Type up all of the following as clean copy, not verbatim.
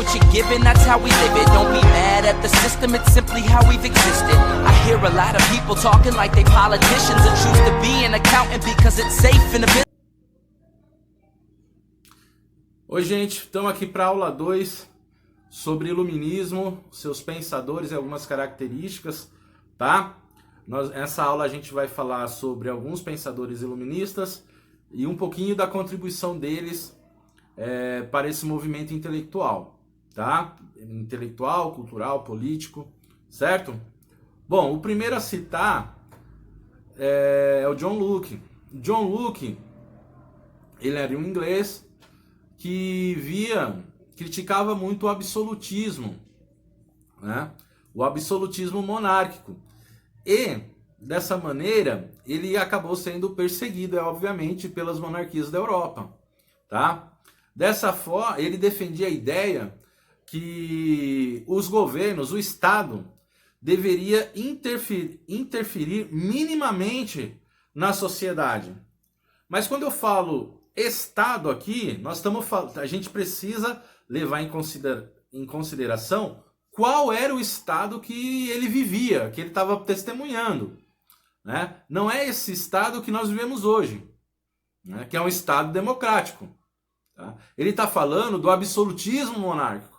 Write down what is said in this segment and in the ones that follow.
what you're given, that's how we live it. Don't be mad at the system, it's simply how we've existed. I hear a lot of people talking like they politicians and choose to be an accountant because it's safe in the business. Oi gente, estamos aqui para aula 2 sobre iluminismo, seus pensadores e algumas características, tá? Nessa aula a gente vai falar sobre alguns pensadores iluministas e um pouquinho da contribuição deles para esse movimento intelectual, tá? Intelectual, cultural, político, certo? Bom, o primeiro a citar é o John Locke. John Locke, ele era um inglês que criticava muito o absolutismo, né? O absolutismo monárquico. E, dessa maneira, ele acabou sendo perseguido, obviamente, pelas monarquias da Europa, tá? Dessa forma, ele defendia a ideia que os governos, o Estado, deveria interferir minimamente na sociedade. Mas quando eu falo Estado aqui, a gente precisa levar em consideração qual era o Estado que ele vivia, que ele estava testemunhando, né? Não é esse Estado que nós vivemos hoje, né? Que é um Estado democrático. Tá? Ele está falando do absolutismo monárquico,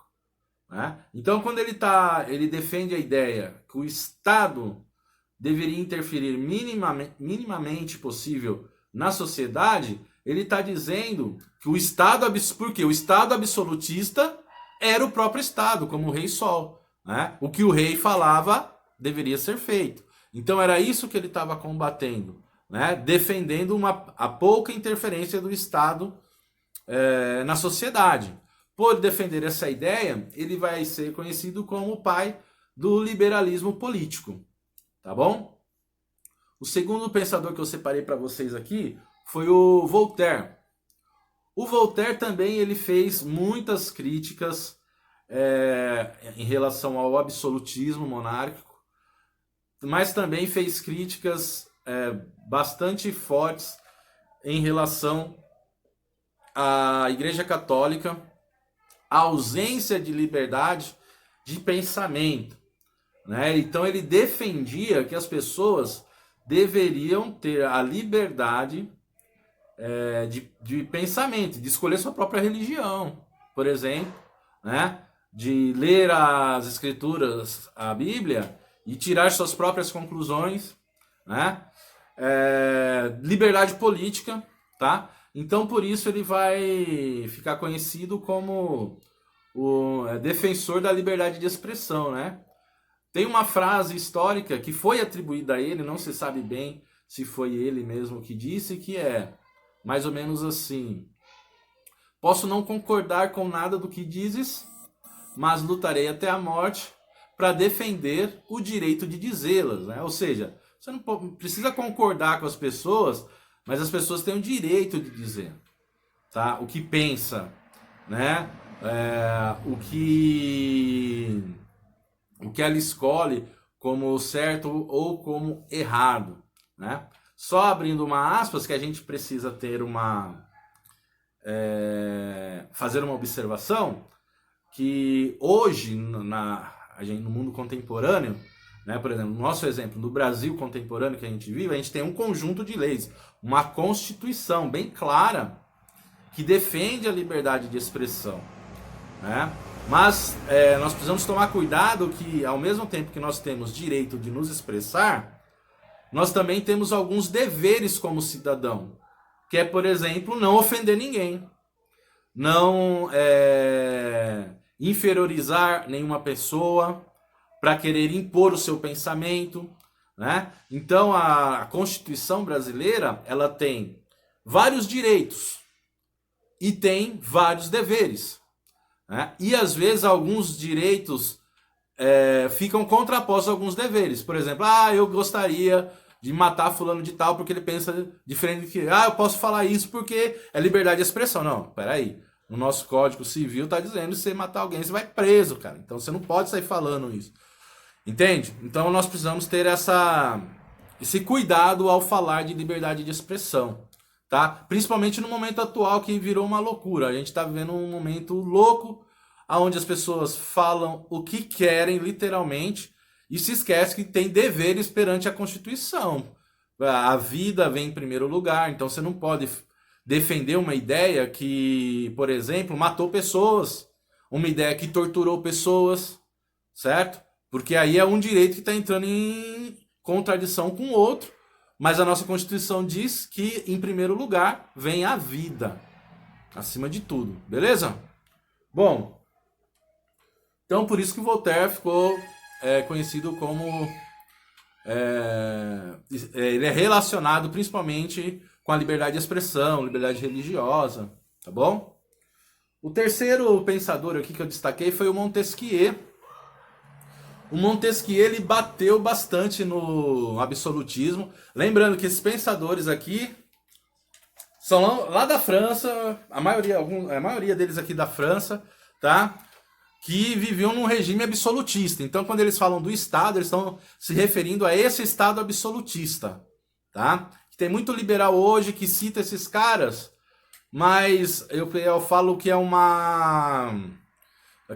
né? Então, quando ele defende a ideia que o Estado deveria interferir minimamente possível na sociedade, ele está dizendo que o Estado absolutista era o próprio Estado, como o Rei Sol, né? O que o rei falava deveria ser feito. Então era isso que ele estava combatendo, né? Defendendo a pouca interferência do Estado na sociedade. Por defender essa ideia, ele vai ser conhecido como o pai do liberalismo político, tá bom? O segundo pensador que eu separei para vocês aqui foi o Voltaire. O Voltaire também ele fez muitas críticas em relação ao absolutismo monárquico, mas também fez críticas bastante fortes em relação à Igreja Católica, a ausência de liberdade de pensamento, né? Então ele defendia que as pessoas deveriam ter a liberdade de pensamento, de escolher sua própria religião, por exemplo, né? De ler as escrituras, a Bíblia, e tirar suas próprias conclusões, né? Liberdade política, tá? Então, por isso, ele vai ficar conhecido como o defensor da liberdade de expressão, né? Tem uma frase histórica que foi atribuída a ele, não se sabe bem se foi ele mesmo que disse, que é mais ou menos assim: posso não concordar com nada do que dizes, mas lutarei até a morte para defender o direito de dizê-las, né? Ou seja, você não precisa concordar com as pessoas, mas as pessoas têm o direito de dizer, tá? O que pensa, né? O que ela escolhe como certo ou como errado, né? Só abrindo uma aspas, que a gente precisa ter fazer uma observação, que hoje no mundo contemporâneo, né, por exemplo, no nosso exemplo, no Brasil contemporâneo que a gente vive, a gente tem um conjunto de leis, uma Constituição bem clara que defende a liberdade de expressão, né? Mas nós precisamos tomar cuidado que, ao mesmo tempo que nós temos direito de nos expressar, nós também temos alguns deveres como cidadão, que é, por exemplo, não ofender ninguém, não inferiorizar nenhuma pessoa para querer impor o seu pensamento, né? Então, a Constituição brasileira, ela tem vários direitos e tem vários deveres, né? E, às vezes, alguns direitos ficam contrapostos a alguns deveres. Por exemplo, eu gostaria de matar fulano de tal porque ele pensa diferente do que... eu posso falar isso porque é liberdade de expressão. Não, peraí. No nosso Código Civil está dizendo que se você matar alguém, você vai preso, cara. Então você não pode sair falando isso. Entende? Então nós precisamos ter esse cuidado ao falar de liberdade de expressão, tá? Principalmente no momento atual que virou uma loucura. A gente está vivendo um momento louco, onde as pessoas falam o que querem, literalmente, e se esquece que tem deveres perante a Constituição. A vida vem em primeiro lugar, então você não pode defender uma ideia que, por exemplo, matou pessoas, uma ideia que torturou pessoas, certo? Porque aí é um direito que está entrando em contradição com o outro, mas a nossa Constituição diz que, em primeiro lugar, vem a vida, acima de tudo, beleza? Bom, então por isso que Voltaire ficou conhecido como... ele é relacionado principalmente com a liberdade de expressão, liberdade religiosa, tá bom? O terceiro pensador aqui que eu destaquei foi o Montesquieu. O Montesquieu, ele bateu bastante no absolutismo. Lembrando que esses pensadores aqui são lá da França, a maioria deles aqui da França, tá? Que viviam num regime absolutista. Então, quando eles falam do Estado, eles estão se referindo a esse Estado absolutista, tá? Tem muito liberal hoje que cita esses caras, mas eu falo que é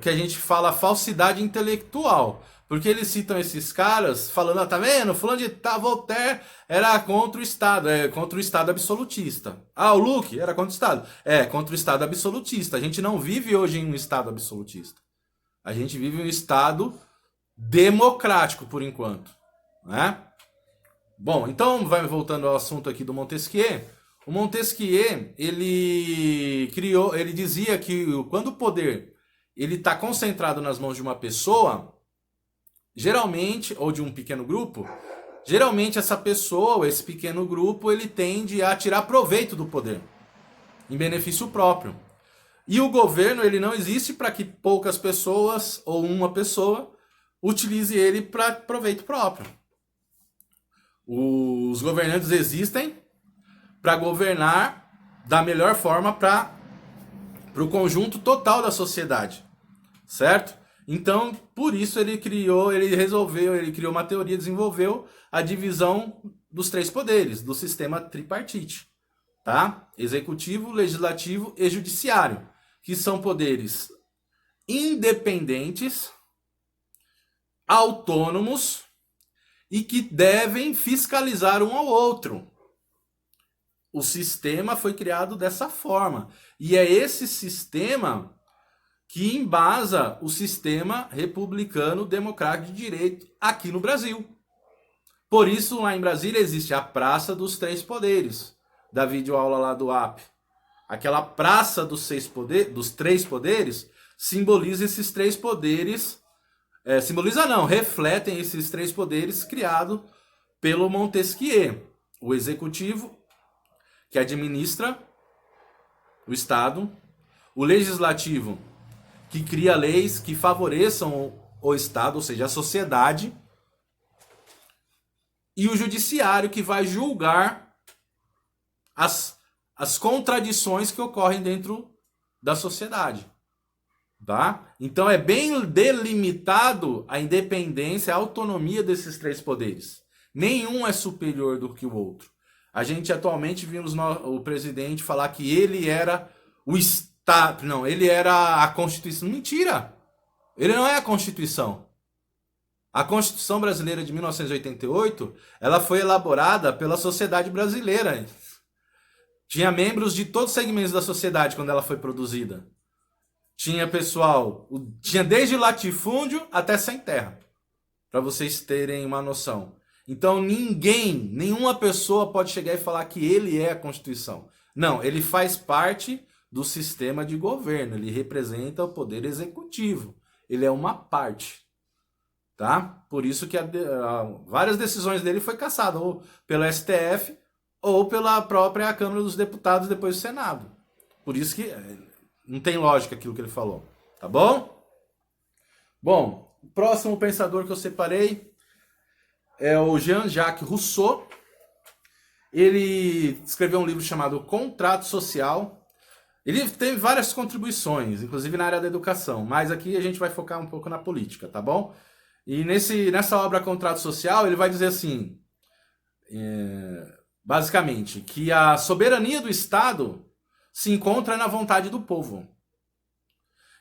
que a gente fala falsidade intelectual. Porque eles citam esses caras falando, tá vendo? Fulano de Voltaire era contra o Estado, contra o Estado absolutista. O Luke era contra o Estado. Contra o Estado absolutista. A gente não vive hoje em um Estado absolutista. A gente vive em um Estado democrático, por enquanto, né? Bom, então, voltando ao assunto aqui do Montesquieu. O Montesquieu, ele dizia que quando o poder ele está concentrado nas mãos de uma pessoa, geralmente, ou de um pequeno grupo, geralmente essa pessoa, esse pequeno grupo, ele tende a tirar proveito do poder, em benefício próprio. E o governo, ele não existe para que poucas pessoas, ou uma pessoa, utilize ele para proveito próprio. Os governantes existem para governar da melhor forma para o conjunto total da sociedade, certo? Então, por isso ele criou uma teoria, desenvolveu a divisão dos três poderes, do sistema tripartite, tá? Executivo, legislativo e judiciário, que são poderes independentes, autônomos e que devem fiscalizar um ao outro. O sistema foi criado dessa forma. E é esse sistema que embasa o sistema republicano democrático de direito aqui no Brasil. Por isso, lá em Brasília, existe a Praça dos Três Poderes, da videoaula lá do AP. Aquela Praça dos Três Poderes simboliza esses três poderes. Refletem esses três poderes criados pelo Montesquieu. O executivo, que administra o Estado. O legislativo, que cria leis que favoreçam o Estado, ou seja, a sociedade. E o judiciário, que vai julgar as contradições que ocorrem dentro da sociedade. Tá? Então é bem delimitado a independência, a autonomia desses três poderes. Nenhum é superior do que o outro. A gente atualmente vimos o presidente falar que ele era o Estado. Não, ele era a Constituição. Mentira! Ele não é a Constituição. A Constituição brasileira de 1988, ela foi elaborada pela sociedade brasileira. Tinha membros de todos os segmentos da sociedade quando ela foi produzida. Tinha desde latifúndio até sem terra, para vocês terem uma noção. Então nenhuma pessoa pode chegar e falar que ele é a Constituição. Não, ele faz parte do sistema de governo, ele representa o poder executivo, ele é uma parte, tá? Por isso que várias decisões dele foi cassada, ou pelo STF, ou pela própria Câmara dos Deputados, depois do Senado. Por isso que não tem lógica aquilo que ele falou, tá bom? Bom, o próximo pensador que eu separei é o Jean-Jacques Rousseau. Ele escreveu um livro chamado Contrato Social. Ele tem várias contribuições, inclusive na área da educação, mas aqui a gente vai focar um pouco na política, tá bom? E nessa obra Contrato Social, ele vai dizer assim, basicamente, que a soberania do Estado se encontra na vontade do povo.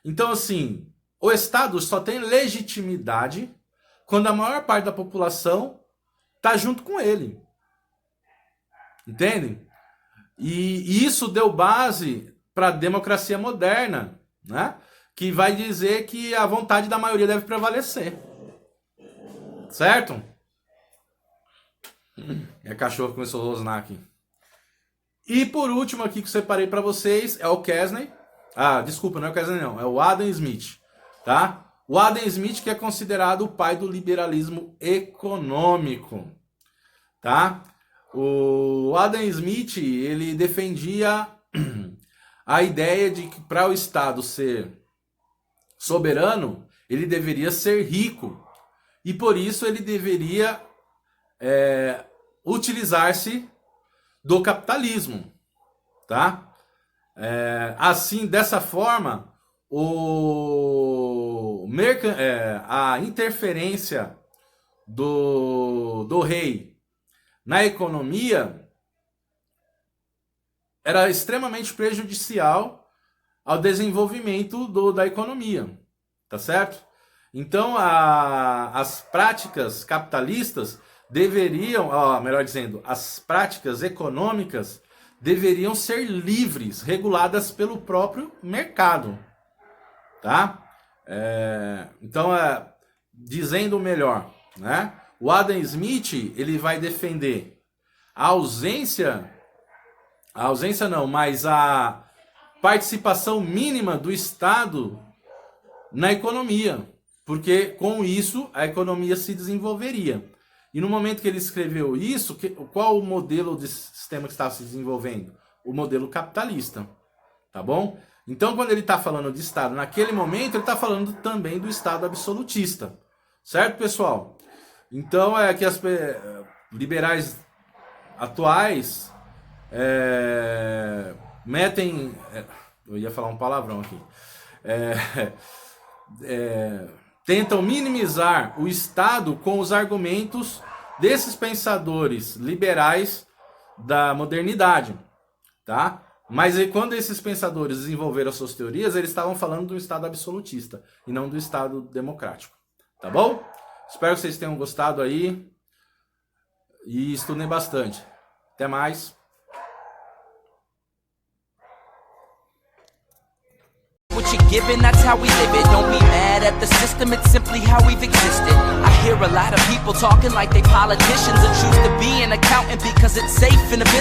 Então, assim, o Estado só tem legitimidade quando a maior parte da população tá junto com ele. Entendem? E isso deu base para a democracia moderna, né? Que vai dizer que a vontade da maioria deve prevalecer. Certo? Minha cachorra começou a rosnar aqui. E por último aqui que eu separei para vocês é o Kesney. Ah, desculpa, não é o Kesney não, é o Adam Smith, tá? O Adam Smith que é considerado o pai do liberalismo econômico, tá? O Adam Smith, ele defendia a ideia de que para o Estado ser soberano, ele deveria ser rico. E por isso ele deveria utilizar-se do capitalismo, tá? Assim, dessa forma, a interferência do rei na economia era extremamente prejudicial ao desenvolvimento da economia, tá certo? Então, as práticas capitalistas deveriam, melhor dizendo, as práticas econômicas deveriam ser livres, reguladas pelo próprio mercado, tá? Então, dizendo melhor, né? O Adam Smith, ele vai defender a participação mínima do Estado na economia, porque com isso a economia se desenvolveria. E no momento que ele escreveu isso, qual o modelo de sistema que estava se desenvolvendo? O modelo capitalista, tá bom? Então, quando ele está falando de Estado naquele momento, ele está falando também do Estado absolutista, certo, pessoal? Então, é que as liberais atuais metem... eu ia falar um palavrão aqui. Tentam minimizar o Estado com os argumentos desses pensadores liberais da modernidade, tá? Mas quando esses pensadores desenvolveram suas teorias, eles estavam falando do Estado absolutista e não do Estado democrático, tá bom? Espero que vocês tenham gostado aí e estudem bastante. Até mais. What you're given, that's how we live it. Don't be mad at the system, it's simply how we've existed. I hear a lot of people talking like they politicians and choose to be an accountant because it's safe in a business.